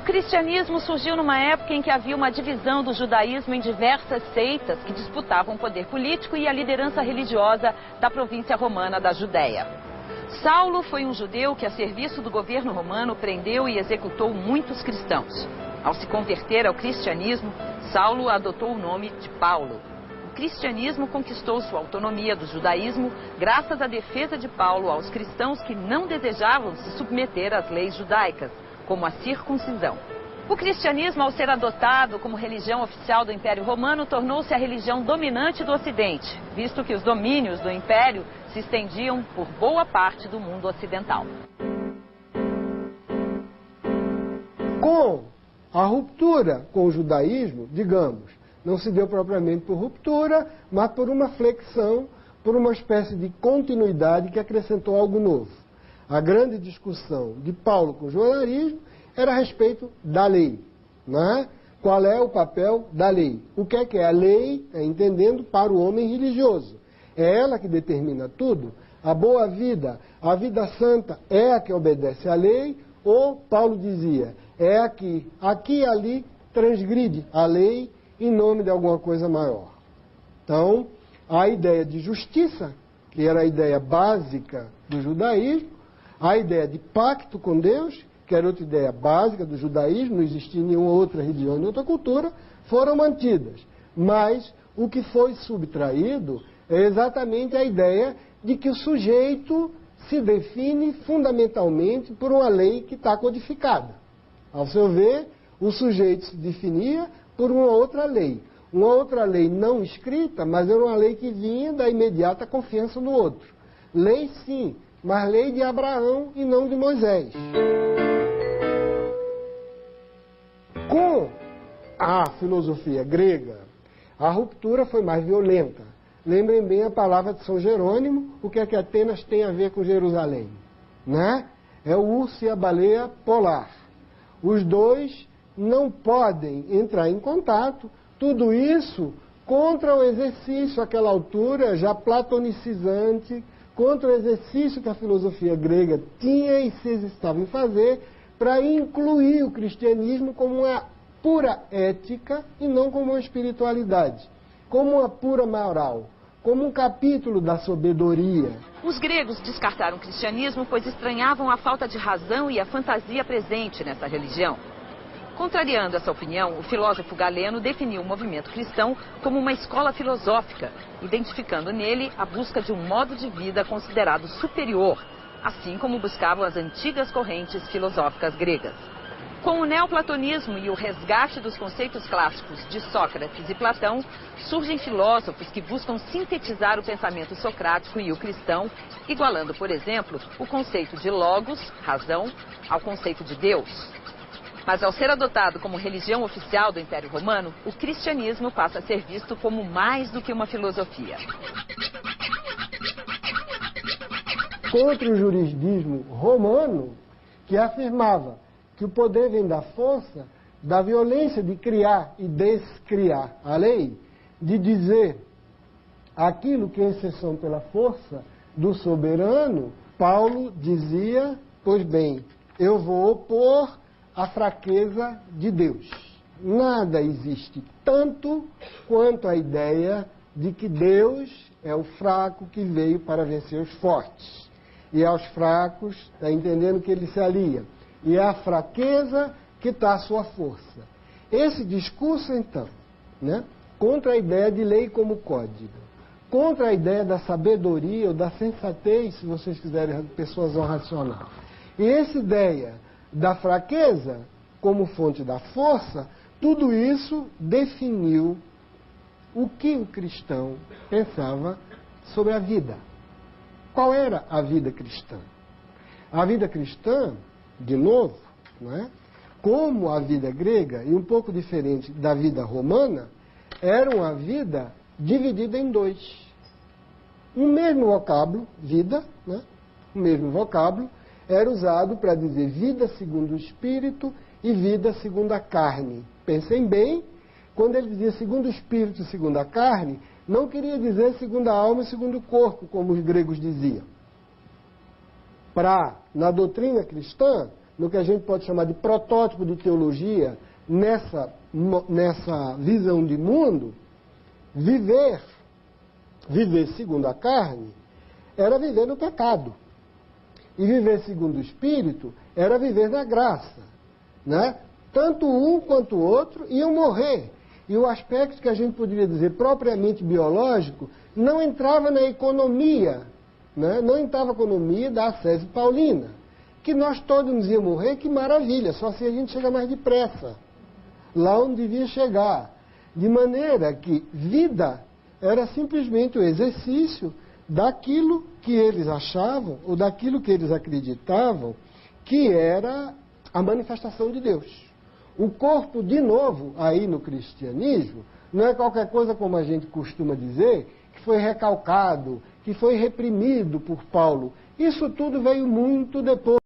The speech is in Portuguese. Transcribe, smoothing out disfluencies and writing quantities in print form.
cristianismo surgiu numa época em que havia uma divisão do judaísmo em diversas seitas que disputavam o poder político e a liderança religiosa da província romana da Judéia. Saulo foi um judeu que, a serviço do governo romano, prendeu e executou muitos cristãos. Ao se converter ao cristianismo, Saulo adotou o nome de Paulo. O cristianismo conquistou sua autonomia do judaísmo graças à defesa de Paulo aos cristãos que não desejavam se submeter às leis judaicas, como a circuncisão. O cristianismo, ao ser adotado como religião oficial do Império Romano, tornou-se a religião dominante do Ocidente, visto que os domínios do Império se estendiam por boa parte do mundo ocidental. Com a ruptura com o judaísmo, digamos, não se deu propriamente por ruptura, mas por uma flexão, por uma espécie de continuidade que acrescentou algo novo. A grande discussão de Paulo com o judaísmo era a respeito da lei, né? Qual é o papel da lei? O que é a lei, entendendo, para o homem religioso? É ela que determina tudo? A boa vida, a vida santa é a que obedece à lei? Ou, Paulo dizia, é aqui e ali transgride a lei em nome de alguma coisa maior? Então, a ideia de justiça, que era a ideia básica do judaísmo, a ideia de pacto com Deus, que era outra ideia básica do judaísmo, não existia nenhuma outra religião, nenhuma outra cultura, foram mantidas. Mas o que foi subtraído é exatamente a ideia de que o sujeito se define fundamentalmente por uma lei que está codificada. Ao seu ver, o sujeito se definia por uma outra lei. Uma outra lei não escrita, mas era uma lei que vinha da imediata confiança no outro. Lei sim, mas lei de Abraão e não de Moisés. Com a filosofia grega, a ruptura foi mais violenta. Lembrem bem a palavra de São Jerônimo, o que é que Atenas tem a ver com Jerusalém? Né? É o urso e a baleia polar. Os dois não podem entrar em contato, tudo isso contra o exercício, àquela altura já platonicizante, contra o exercício que a filosofia grega tinha e se estava em fazer para incluir o cristianismo como uma pura ética e não como uma espiritualidade, como uma pura moral, como um capítulo da sabedoria. Os gregos descartaram o cristianismo pois estranhavam a falta de razão e a fantasia presente nessa religião. Contrariando essa opinião, o filósofo Galeno definiu o movimento cristão como uma escola filosófica, identificando nele a busca de um modo de vida considerado superior, assim como buscavam as antigas correntes filosóficas gregas. Com o neoplatonismo e o resgate dos conceitos clássicos de Sócrates e Platão, surgem filósofos que buscam sintetizar o pensamento socrático e o cristão, igualando, por exemplo, o conceito de logos, razão, ao conceito de Deus. Mas ao ser adotado como religião oficial do Império Romano, o cristianismo passa a ser visto como mais do que uma filosofia. Contra o juridismo romano, que afirmava que o poder vem da força, da violência de criar e descriar a lei, de dizer aquilo que é exceção pela força do soberano, Paulo dizia, pois bem, eu vou opor a fraqueza de Deus. Nada existe tanto quanto a ideia de que Deus é o fraco que veio para vencer os fortes. E aos fracos, está entendendo que ele se alia. E é a fraqueza que está a sua força. Esse discurso, então, né, contra a ideia de lei como código, contra a ideia da sabedoria ou da sensatez, se vocês quiserem, persuasão racional. E essa ideia da fraqueza como fonte da força, tudo isso definiu o que o cristão pensava sobre a vida. Qual era a vida cristã? A vida cristã, de novo, né, como a vida grega, e um pouco diferente da vida romana, era uma vida dividida em dois. O mesmo vocábulo, vida, né, o mesmo vocábulo, era usado para dizer vida segundo o espírito e vida segundo a carne. Pensem bem, quando ele dizia segundo o espírito e segundo a carne, não queria dizer segundo a alma e segundo o corpo, como os gregos diziam. Na doutrina cristã, no que a gente pode chamar de protótipo de teologia, nessa visão de mundo, viver segundo a carne era viver no pecado. E viver segundo o Espírito era viver na graça, né? Tanto um quanto o outro iam morrer. E o aspecto que a gente poderia dizer propriamente biológico não entrava na economia, né? Não entrava na economia da ascese paulina. Que nós todos íamos morrer, que maravilha, só se a gente chegar mais depressa, lá onde devia chegar. De maneira que vida era simplesmente o exercício daquilo que eles achavam, ou daquilo que eles acreditavam, que era a manifestação de Deus. O corpo, de novo, aí no cristianismo, não é qualquer coisa como a gente costuma dizer, que foi recalcado, que foi reprimido por Paulo. Isso tudo veio muito depois.